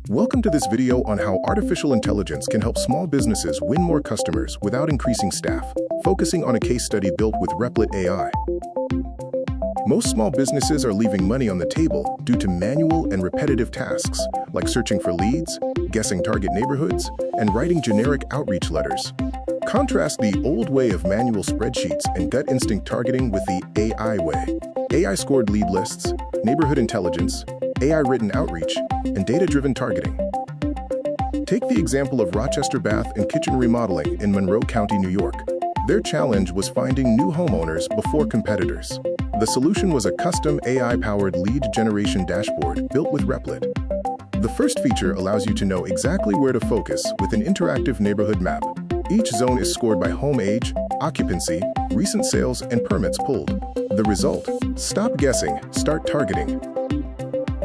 Welcome to this video on how artificial intelligence can help small businesses win more customers without increasing staff, focusing on a case study built with Replit AI. Most small businesses are leaving money on the table due to manual and repetitive tasks, like searching for leads, guessing target neighborhoods, and writing generic outreach letters. Contrast the old way of manual spreadsheets and gut instinct targeting with the AI way. AI-scored lead lists, neighborhood intelligence, AI-written outreach, and data-driven targeting. Take the example of Rochester Bath and Kitchen Remodeling in Monroe County, New York. Their challenge was finding new homeowners before competitors. The solution was a custom AI-powered lead generation dashboard built with Replit. The first feature allows you to know exactly where to focus with an interactive neighborhood map. Each zone is scored by home age, occupancy, recent sales, and permits pulled. The result: stop guessing, start targeting.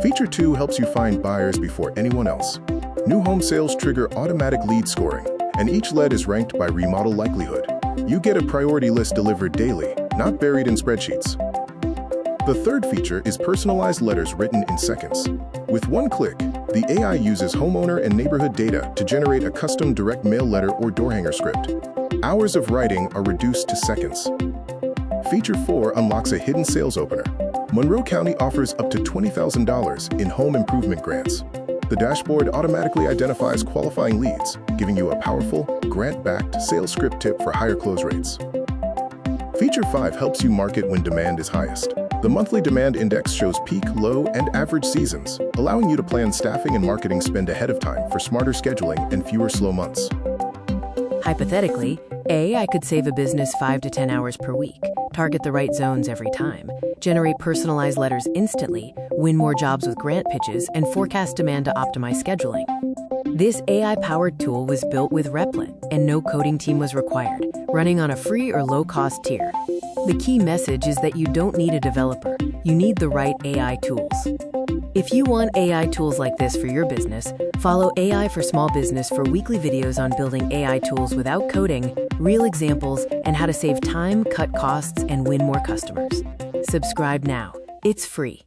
Feature 2 helps you find buyers before anyone else. New home sales trigger automatic lead scoring, and each lead is ranked by remodel likelihood. You get a priority list delivered daily, not buried in spreadsheets. The third feature is personalized letters written in seconds. With one click, the AI uses homeowner and neighborhood data to generate a custom direct mail letter or door hanger script. Hours of writing are reduced to seconds. Feature 4 unlocks a hidden sales opener. Monroe County offers up to $20,000 in home improvement grants. The dashboard automatically identifies qualifying leads, giving you a powerful, grant-backed sales script tip for higher close rates. Feature 5 helps you market when demand is highest. The monthly demand index shows peak, low, and average seasons, allowing you to plan staffing and marketing spend ahead of time for smarter scheduling and fewer slow months. Hypothetically, AI could save a business 5 to 10 hours per week, target the right zones every time, generate personalized letters instantly, win more jobs with grant pitches, and forecast demand to optimize scheduling. This AI-powered tool was built with Replit, and no coding team was required, running on a free or low-cost tier. The key message is that you don't need a developer, you need the right AI tools. If you want AI tools like this for your business, follow AI for Small Business for weekly videos on building AI tools without coding, real examples, and how to save time, cut costs, and win more customers. Subscribe now. It's free.